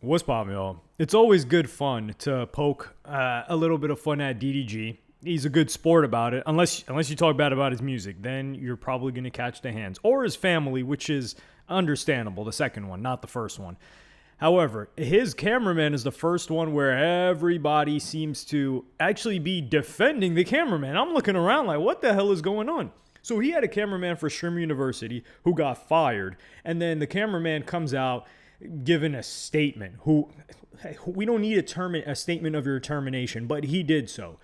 What's poppin', y'all? It's always good fun to poke a little bit of fun at DDG. He's a good sport about it, unless you talk bad about his music. Then you're probably going to catch the hands. Or his family, which is understandable, the second one, not the first one. However, his cameraman is the first one where everybody seems to actually be defending the cameraman. I'm looking around like, what the hell is going on? So he had a cameraman for Streamer University who got fired, and then the cameraman comes out giving a statement. We don't need a statement of your termination, but he did so.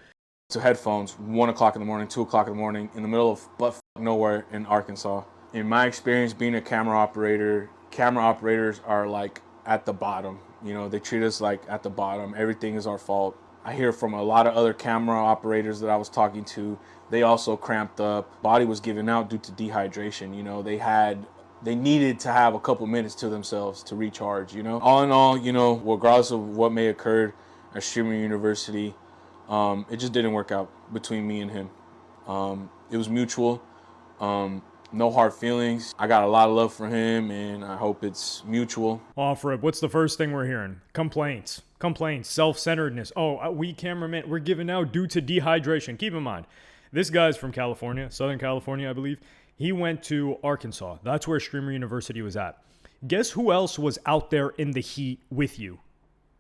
To headphones, 1 o'clock in the morning, 2 o'clock in the morning, in the middle of butt nowhere in Arkansas. In my experience being a camera operator, camera operators are like at the bottom. You know, they treat us like at the bottom. Everything is our fault. I hear from a lot of other camera operators that I was talking to, they also cramped up. Body was giving out due to dehydration. You know, they needed to have a couple minutes to themselves to recharge, you know. All in all, you know, regardless of what may occur at Streamer University, it just didn't work out between me and him. It was mutual. No hard feelings. I got a lot of love for him, and I hope it's mutual. Off-rip, what's the first thing we're hearing? Complaints, self-centeredness. Oh, we cameramen, we're giving out due to dehydration. Keep in mind, this guy's from California, Southern California, I believe. He went to Arkansas. That's where Streamer University was at. Guess who else was out there in the heat with you?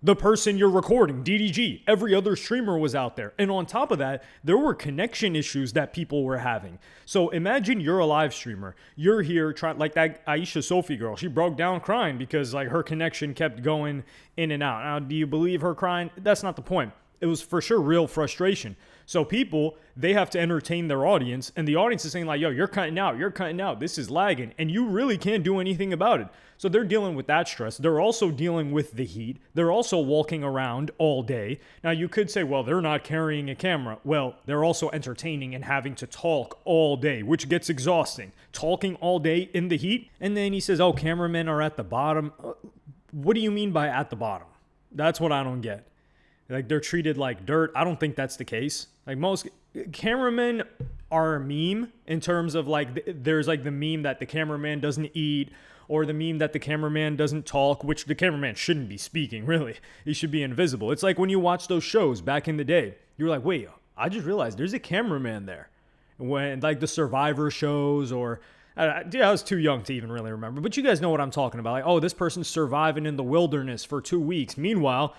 The person you're recording, DDG. Every other streamer was out there. And on top of that, there were connection issues that people were having. So imagine you're a live streamer. You're here trying, like that Aisha Sophie girl. She broke down crying because like her connection kept going in and out. Now, do you believe her crying? That's not the point. It was for sure real frustration. So people, they have to entertain their audience, and the audience is saying like, yo, you're cutting out, this is lagging, and you really can't do anything about it. So they're dealing with that stress. They're also dealing with the heat. They're also walking around all day. Now you could say, well, they're not carrying a camera. Well, they're also entertaining and having to talk all day, which gets exhausting. Talking all day in the heat. And then he says, oh, cameramen are at the bottom. What do you mean by at the bottom? That's what I don't get. Like they're treated like dirt. I don't think that's the case. Like most cameramen are a meme in terms of like there's like the meme that the cameraman doesn't eat, or the meme that the cameraman doesn't talk, which the cameraman shouldn't be speaking, really. He should be invisible. It's like when you watch those shows back in the day. You're like, wait, I just realized there's a cameraman there. When like the Survivor shows or I was too young to even really remember. But you guys know what I'm talking about. Like, oh, this person's surviving in the wilderness for 2 weeks. Meanwhile,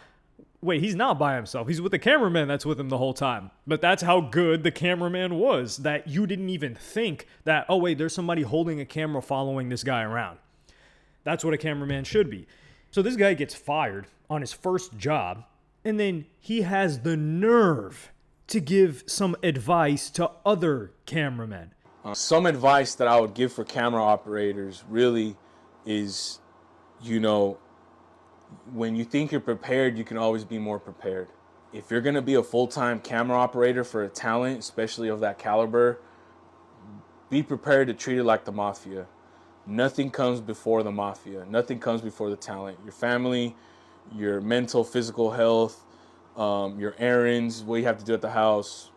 wait, he's not by himself. He's with the cameraman that's with him the whole time. But that's how good the cameraman was, that you didn't even think that, oh, wait, there's somebody holding a camera following this guy around. That's what a cameraman should be. So this guy gets fired on his first job, and then he has the nerve to give some advice to other cameramen. Some advice that I would give for camera operators really is, you know, when you think you're prepared, you can always be more prepared. If you're going to be a full-time camera operator for a talent, especially of that caliber, be prepared to treat it like the mafia. Nothing comes before the mafia. Nothing comes before the talent. Your family, your mental, physical health, your errands, what you have to do at the house,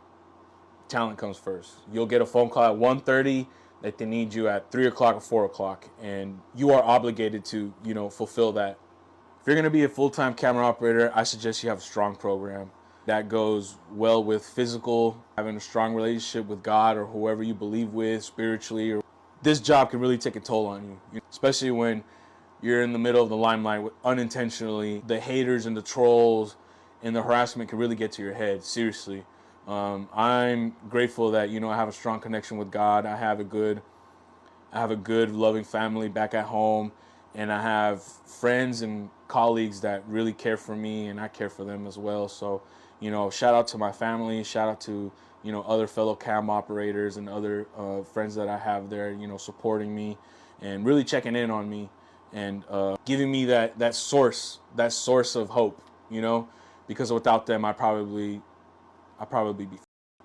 talent comes first. You'll get a phone call at 1:30 that they need you at 3 o'clock or 4 o'clock, and you are obligated to, you know, fulfill that. If you're going to be a full-time camera operator, I suggest you have a strong program that goes well with physical, having a strong relationship with God or whoever you believe with spiritually. This job can really take a toll on you, especially when you're in the middle of the limelight unintentionally. The haters and the trolls and the harassment can really get to your head, seriously. I'm grateful that, you know, I have a strong connection with God. I have a good, loving family back at home. And I have friends and colleagues that really care for me, and I care for them as well. So, you know, shout out to my family, shout out to, you know, other fellow cam operators and other friends that I have there, you know, supporting me and really checking in on me and giving me that source of hope, you know, because without them, I'd probably be.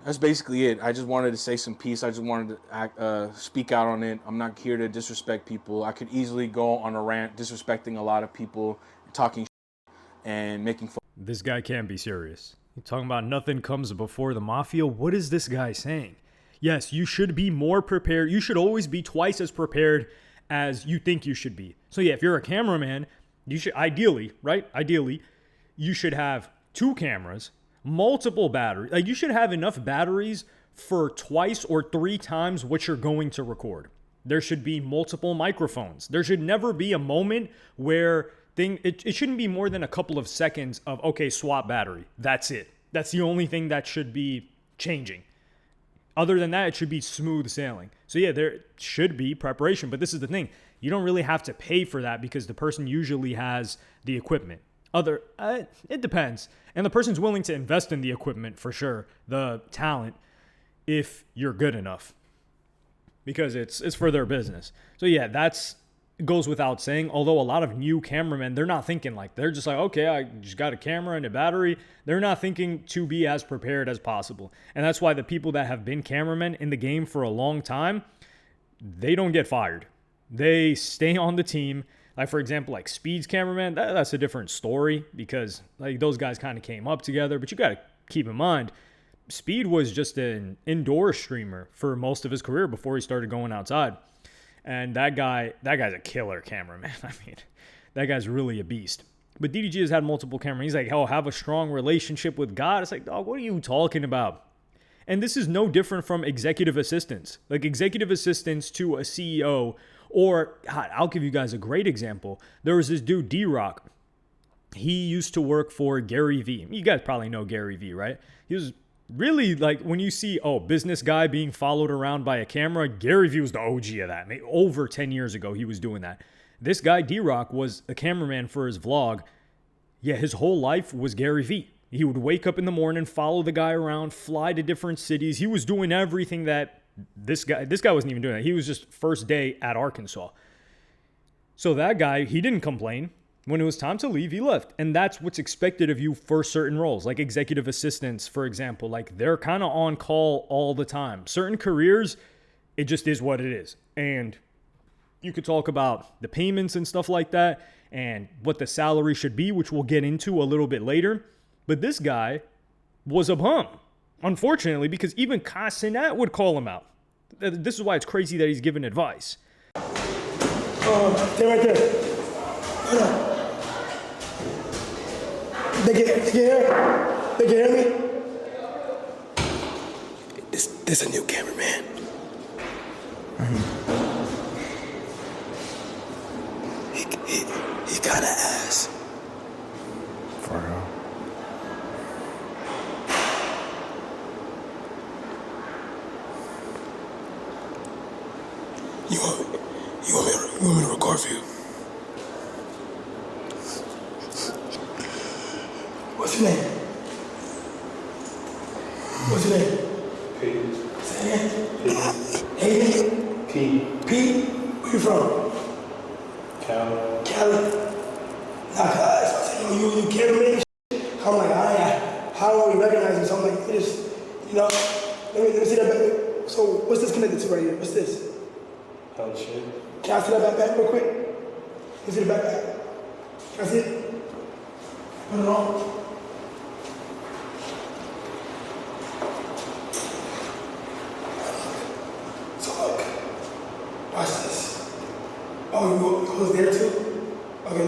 That's basically it. I just wanted to say some peace. I just wanted to speak out on it. I'm not here to disrespect people. I could easily go on a rant disrespecting a lot of people, talking and making fun. This guy can't be serious. You're talking about nothing comes before the mafia. What is this guy saying? Yes, you should be more prepared. You should always be twice as prepared as you think you should be. So yeah, if you're a cameraman, You should ideally, right? Ideally, you should have 2 cameras, multiple batteries. Like you should have enough batteries for twice or 3 times what you're going to record. There should be multiple microphones. There should never be a moment where it shouldn't be more than a couple of seconds of, okay, swap battery. That's it. That's the only thing that should be changing. Other than that, it should be smooth sailing. So yeah, there should be preparation, but this is the thing. You don't really have to pay for that because the person usually has the equipment. It depends. And the person's willing to invest in the equipment for sure, the talent, if you're good enough. Because it's for their business. So yeah, that's goes without saying. Although a lot of new cameramen, they're not thinking like, they're just like, okay, I just got a camera and a battery. They're not thinking to be as prepared as possible. And that's why the people that have been cameramen in the game for a long time, they don't get fired. They stay on the team. Like for example, like Speed's cameraman, that's a different story because like those guys kind of came up together. But you got to keep in mind, Speed was just an indoor streamer for most of his career before he started going outside. And that guy's a killer cameraman. I mean, that guy's really a beast. But DDG has had multiple cameras. He's like, oh, have a strong relationship with God. It's like, dog, what are you talking about? And this is no different from executive assistants. Like executive assistants to a CEO. Or, God, I'll give you guys a great example. There was this dude, D-Rock. He used to work for Gary Vee. You guys probably know Gary Vee, right? He was really like when you see, business guy being followed around by a camera, Gary Vee was the OG of that. Maybe over 10 years ago, he was doing that. This guy, D-Rock, was a cameraman for his vlog. Yeah, his whole life was Gary Vee. He would wake up in the morning, follow the guy around, fly to different cities. He was doing everything that this guy wasn't even doing that. He was just first day at Arkansas. So that guy, he didn't complain. When it was time to leave, he left. And that's what's expected of you for certain roles, like executive assistants, for example. Like they're kind of on call all the time. Certain careers, it just is what it is. And you could talk about the payments and stuff like that and what the salary should be, which we'll get into a little bit later. But this guy was a bum, unfortunately, because even Cassinet would call him out. This is why it's crazy that he's giving advice. Stay right there. They can hear me? This a new cameraman. He got an ass. For real. You want me to record for you? What's your name? What's your name? Pete. Say it again. Hayden? Pete. Pete? Where you from? Cal. Cali? Nah, cause I said, you cameraman? I'm like, how do we recognize you? So I'm like, let me see that back. So what's this connected to right here? What's this? Hell shit. Can I see that backpack real quick? Can you see the backpack? Can I see it? Put it on. So look, watch this. Oh, you was there too? Okay,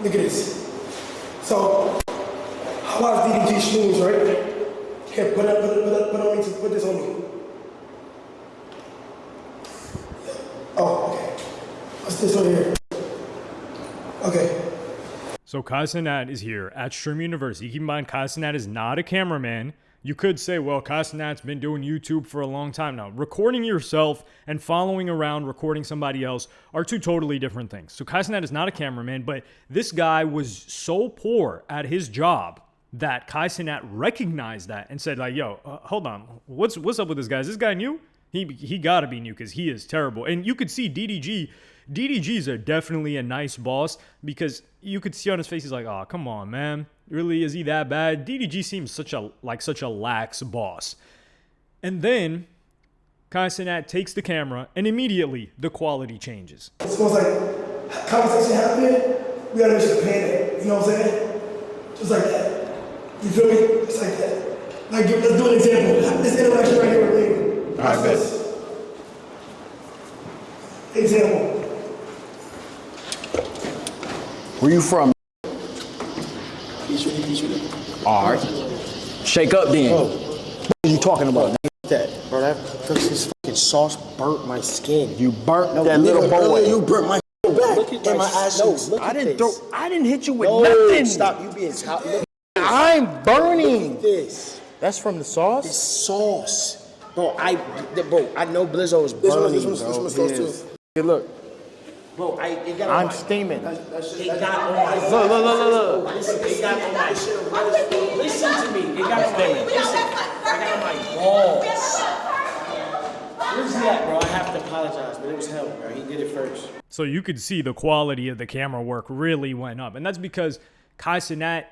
look at this. So, how about DDG shoes, right? Here, put this on me. Oh, okay. What's this over here? Okay. So Kai Cenat is here at Stream University. Keep in mind, Kai Cenat is not a cameraman. You could say, well, Kai Cenat's been doing YouTube for a long time now. Recording yourself and following around, recording somebody else are two totally different things. So Kai Cenat is not a cameraman, but this guy was so poor at his job that Kai Cenat recognized that and said, like, yo, hold on. What's up with this guy? Is this guy new? He got to be new because he is terrible. And you could see DDG. DDG's are definitely a nice boss because you could see on his face, he's like, oh, come on, man. Really, is he that bad? DDG seems such a lax boss. And then Kai Cenat takes the camera and immediately the quality changes. It's almost like conversation happening, we gotta make sure to pan it. You know what I'm saying? Just like that. You feel me? Just like that. Like, let's do an example. This interaction right here with me. I bet. Example. Where you from? All right. Shake up then. What are you talking about? That, bro, this fucking sauce burnt my skin. You burnt that little boy. You burnt my back and my ass. I didn't hit you with nothing. Stop, you being top. I'm burning. This. That's from the sauce? This sauce. Bro, I know Blizzo is burning, This one's sauce too. Hey, look. Bro, it got I'm steaming. It got on my... Look. Listen, it got on my... Listen to me. It got on my... Listen. I got on my balls. Where's he at, bro? I have to apologize, but it was hell, bro. He did it first. So you could see the quality of the camera work really went up. And that's because Kai Cenat,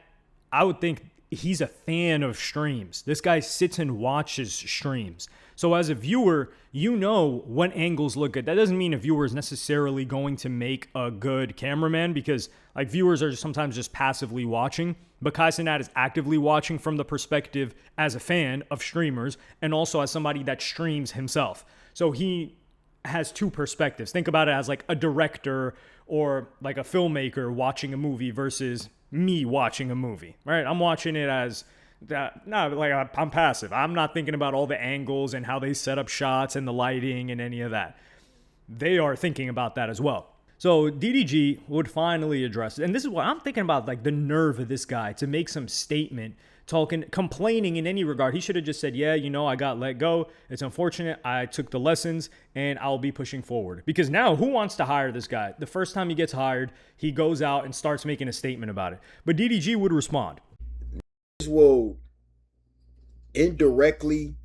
I would think he's a fan of streams. This guy sits and watches streams. So as a viewer, you know what angles look good. That doesn't mean a viewer is necessarily going to make a good cameraman, because like viewers are sometimes just passively watching. But Kai Cenat is actively watching from the perspective as a fan of streamers and also as somebody that streams himself. So he has two perspectives. Think about it as like a director or like a filmmaker watching a movie versus me watching a movie, right? I'm watching it as not like I'm passive. I'm not thinking about all the angles and how they set up shots and the lighting and any of that. They are thinking about that as well. So DDG would finally address it. And this is what I'm thinking about, like the nerve of this guy to make some statement, complaining in any regard. He should have just said, yeah, I got let go. It's unfortunate. I took the lessons and I'll be pushing forward. Because now who wants to hire this guy? The first time he gets hired, he goes out and starts making a statement about it. But DDG would respond. Will indirectly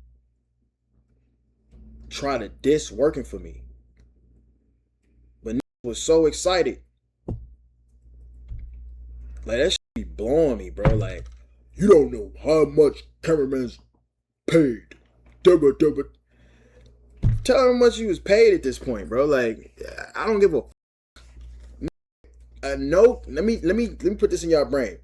try to diss working for me. But was so excited. Like, that shit be blowing me, bro. Like, you don't know how much cameraman's paid. Tell him how much he was paid at this point, bro. Like, I don't give a no. Let me put this in y'all brain.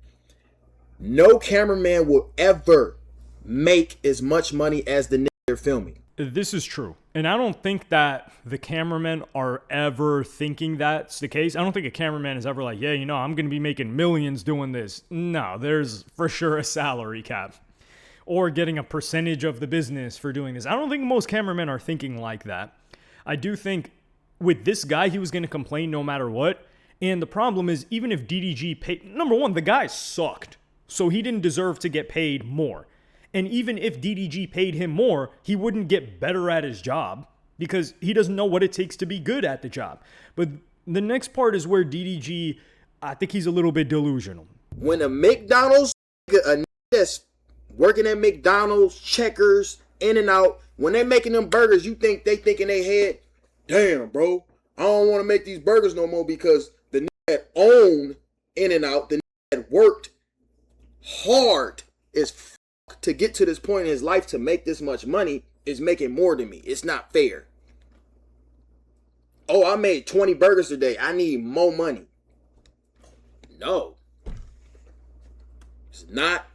No cameraman will ever make as much money as the nigga they're filming. This is true. And I don't think that the cameramen are ever thinking that's the case. I don't think a cameraman is ever like, yeah, I'm going to be making millions doing this. No, there's for sure a salary cap or getting a percentage of the business for doing this. I don't think most cameramen are thinking like that. I do think with this guy, he was going to complain no matter what. And the problem is, even if DDG paid, number one, the guy sucked. So he didn't deserve to get paid more. And even if DDG paid him more, he wouldn't get better at his job because he doesn't know what it takes to be good at the job. But the next part is where DDG, I think he's a little bit delusional. When a McDonald's, a that's working at McDonald's, Checkers, In-N-Out, when they're making them burgers, you think they think in their head, damn, bro, I don't want to make these burgers no more because the that own In-N-Out, the that worked hard is to get to this point in his life to make this much money is making more than me. It's not fair. Oh, I made 20 burgers today. I need more money. No. It's not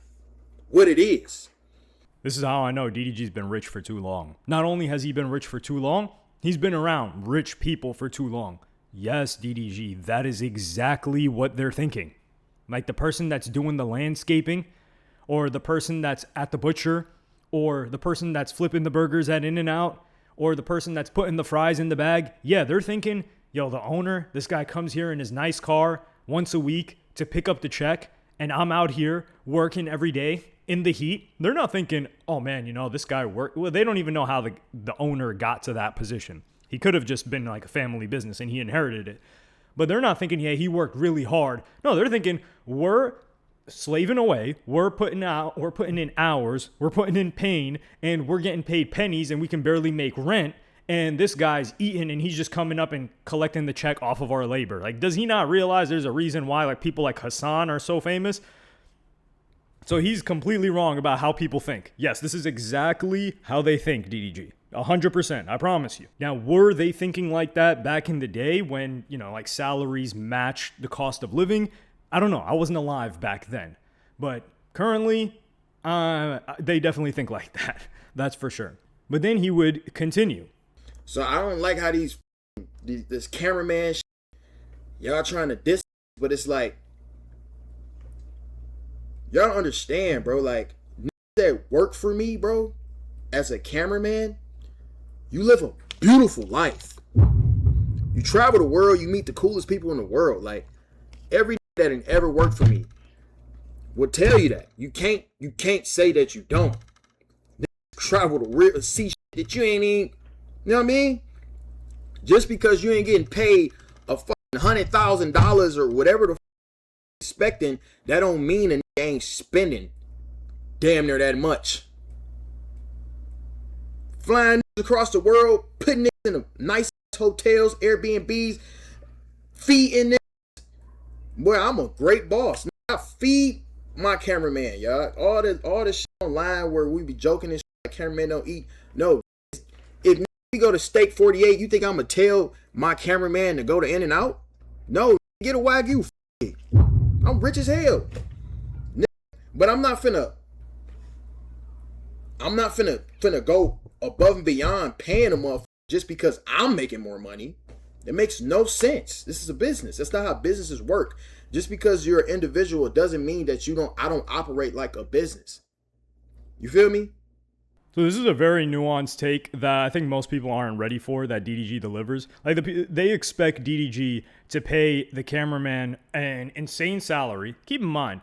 what it is. This is how I know DDG's been rich for too long. Not only has he been rich for too long, he's been around rich people for too long. Yes, DDG, that is exactly what they're thinking. Like the person that's doing the landscaping, or the person that's at the butcher, or the person that's flipping the burgers at In-N-Out, or the person that's putting the fries in the bag. Yeah, they're thinking, yo, the owner, this guy comes here in his nice car once a week to pick up the check, and I'm out here working every day in the heat. They're not thinking, oh man, this guy worked. Well, they don't even know how the owner got to that position. He could have just been like a family business and he inherited it. But they're not thinking, yeah, he worked really hard. No, they're thinking, we're slaving away, we're putting in hours, we're putting in pain, and we're getting paid pennies and we can barely make rent. And this guy's eating and he's just coming up and collecting the check off of our labor. Like, does he not realize there's a reason why like people like Hassan are so famous? So he's completely wrong about how people think. Yes, this is exactly how they think, DDG. 100%, I promise you. Now, were they thinking like that back in the day when, like salaries matched the cost of living? I don't know. I wasn't alive back then. But currently, they definitely think like that. That's for sure. But then he would continue. So I don't like how this cameraman y'all trying to diss but it's like, y'all don't understand, bro. Like, that work for me, bro, as a cameraman, you live a beautiful life. You travel the world, you meet the coolest people in the world. Like, every that ever worked for me will tell you that. You can't say that you don't. Travel the real, see shit that you ain't even, you know what I mean? Just because you ain't getting paid a fucking $100,000 or whatever the fuck expecting, that don't mean a nigga ain't spending damn near that much. Flying across the world, putting it in nice hotels, Airbnbs, feeding it. Boy, I'm a great boss. I feed my cameraman, y'all. All this shit online where we be joking and shit, like cameraman don't eat. No, if we go to Steak 48, you think I'm gonna tell my cameraman to go to In-N-Out? No, get a Wagyu. I'm rich as hell. But I'm not finna go above and beyond paying a motherfucker just because I'm making more money. It makes no sense. This is a business. That's not how businesses work. Just because you're an individual, it doesn't mean that I don't operate like a business. You feel me? So this is a very nuanced take that I think most people aren't ready for, that DDG delivers. Like, they expect DDG to pay the cameraman an insane salary. Keep in mind,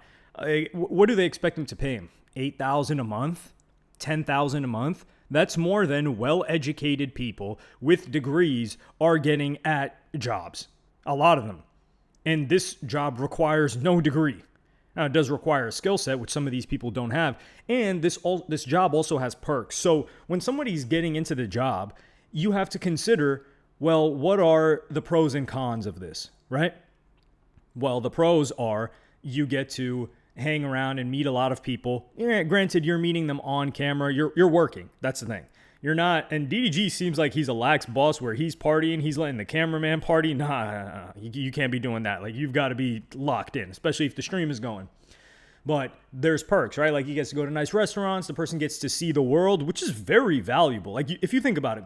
what do they expect him to pay him? $8,000 a month? $10,000 a month? That's more than well-educated people with degrees are getting at jobs. A lot of them. And this job requires no degree. Now, it does require a skill set, which some of these people don't have. And this job also has perks. So when somebody's getting into the job, you have to consider, well, what are the pros and cons of this, right? Well, the pros are you get to hang around and meet a lot of people. Yeah, granted, you're meeting them on camera. You're working. That's the thing. You're not, and DDG seems like he's a lax boss where he's partying, he's letting the cameraman party. Nah. You can't be doing that. Like, you've got to be locked in, especially if the stream is going. But there's perks, right? Like, he gets to go to nice restaurants. The person gets to see the world, which is very valuable. Like, if you think about it,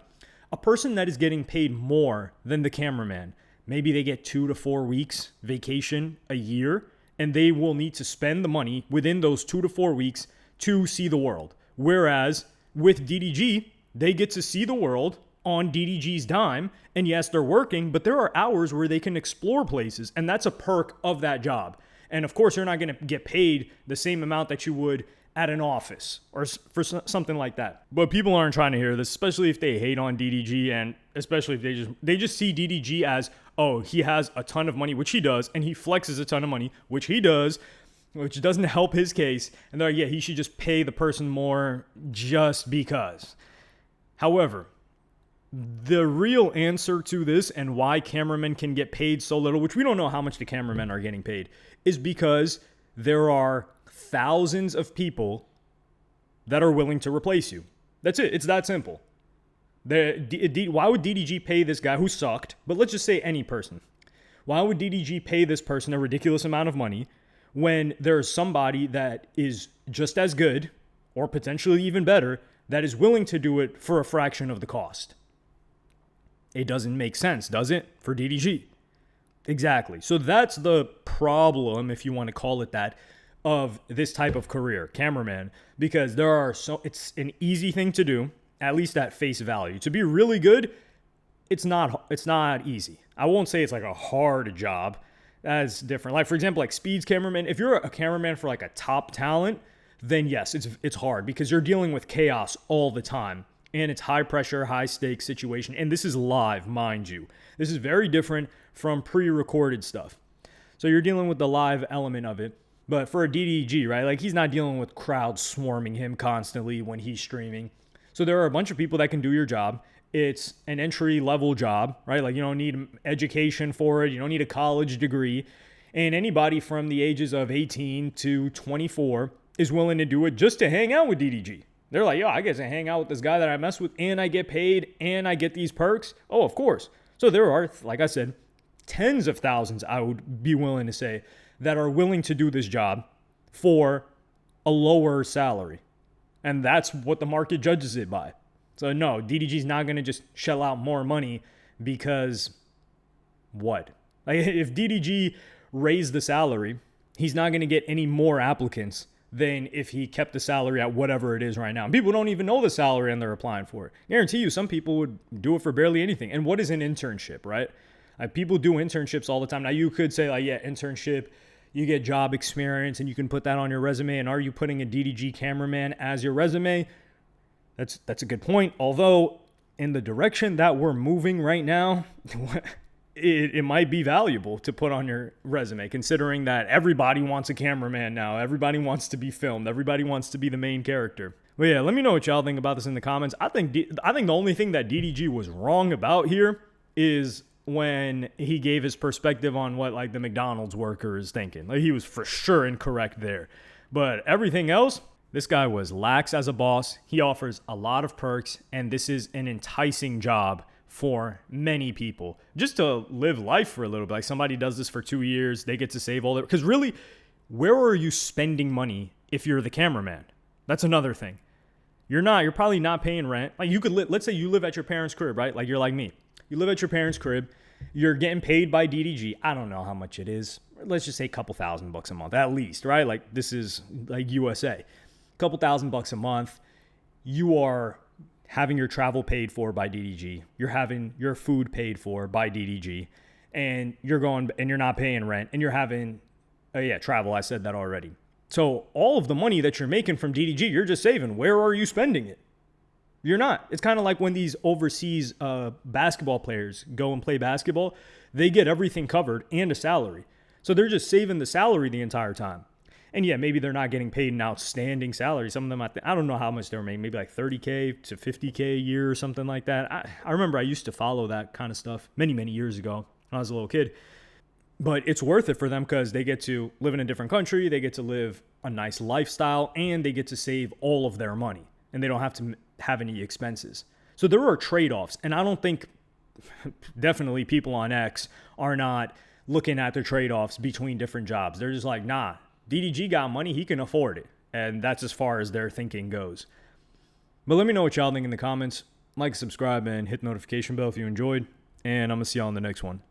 a person that is getting paid more than the cameraman, maybe they get 2 to 4 weeks vacation a year, and they will need to spend the money within those 2 to 4 weeks to see the world. Whereas with DDG, they get to see the world on DDG's dime. And yes, they're working, but there are hours where they can explore places. And that's a perk of that job. And of course, you're not going to get paid the same amount that you would at an office or for something like that. But people aren't trying to hear this, especially if they hate on DDG, and especially if they just see DDG as, oh, he has a ton of money, which he does, and he flexes a ton of money, which he does, which doesn't help his case. And they're like, yeah, he should just pay the person more just because. However, the real answer to this and why cameramen can get paid so little, which we don't know how much the cameramen are getting paid, is because there are thousands of people that are willing to replace you. That's it. It's that simple. Why would DDG pay this guy who sucked? But let's just say any person. Why would DDG pay this person a ridiculous amount of money when there's somebody that is just as good or potentially even better that is willing to do it for a fraction of the cost? It doesn't make sense, does it, for DDG? Exactly. So that's the problem, if you want to call it that, of this type of career, cameraman, because it's an easy thing to do, at least at face value. To be really good, it's not easy. I won't say it's like a hard job. That's different. Like, for example, like Speed's cameraman, if you're a cameraman for like a top talent, then yes, it's hard because you're dealing with chaos all the time. And it's high pressure, high stakes situation. And this is live, mind you. This is very different from pre-recorded stuff. So you're dealing with the live element of it. But for a DDG, right, like he's not dealing with crowds swarming him constantly when he's streaming. So there are a bunch of people that can do your job. It's an entry-level job, right? Like, you don't need education for it. You don't need a college degree. And anybody from the ages of 18 to 24 is willing to do it just to hang out with DDG. They're like, yo, I get to hang out with this guy that I mess with, and I get paid, and I get these perks. Oh, of course. So there are, like I said, tens of thousands, I would be willing to say, that are willing to do this job for a lower salary. And that's what the market judges it by. So no, DDG's not going to just shell out more money because what? Like, if DDG raise the salary, he's not going to get any more applicants than if he kept the salary at whatever it is right now. And people don't even know the salary and they're applying for it. I guarantee you some people would do it for barely anything. And what is an internship, right? People do internships all the time. Now you could say like, yeah, internship, you get job experience and you can put that on your resume. And are you putting a DDG cameraman as your resume? That's a good point. Although in the direction that we're moving right now, it might be valuable to put on your resume, considering that everybody wants a cameraman now. Everybody wants to be filmed. Everybody wants to be the main character. Well, yeah, let me know what y'all think about this in the comments. I think the only thing that DDG was wrong about here is when he gave his perspective on what like the McDonald's worker is thinking. Like, he was for sure incorrect there. But everything else, this guy was lax as a boss. He offers a lot of perks, and this is an enticing job for many people just to live life for a little bit. Like, somebody does this for 2 years, they get to save all their, because really, where are you spending money if you're the cameraman? That's another thing. You're probably not paying rent. Like, you could let's say you live at your parents' crib, right? Like, you're like me. You live at your parents' crib. You're getting paid by DDG. I don't know how much it is. Let's just say a couple $1,000 a month at least, right? Like, this is like USA. A couple $1,000 a month. You are having your travel paid for by DDG. You're having your food paid for by DDG. And you're going and you're not paying rent. And you're having, travel. I said that already. So all of the money that you're making from DDG, you're just saving. Where are you spending it? You're not. It's kind of like when these overseas basketball players go and play basketball. They get everything covered and a salary. So they're just saving the salary the entire time. And yeah, maybe they're not getting paid an outstanding salary. Some of them, I don't know how much they're making, maybe like $30K to $50K a year or something like that. I remember I used to follow that kind of stuff many, many years ago when I was a little kid. But it's worth it for them because they get to live in a different country, they get to live a nice lifestyle, and they get to save all of their money. And they don't have to have any expenses. So there are trade-offs. And I don't think, definitely people on X are not looking at the trade-offs between different jobs. They're just like, nah, DDG got money, he can afford it. And that's as far as their thinking goes. But let me know what y'all think in the comments. Like, subscribe, and hit the notification bell if you enjoyed. And I'm going to see y'all in the next one.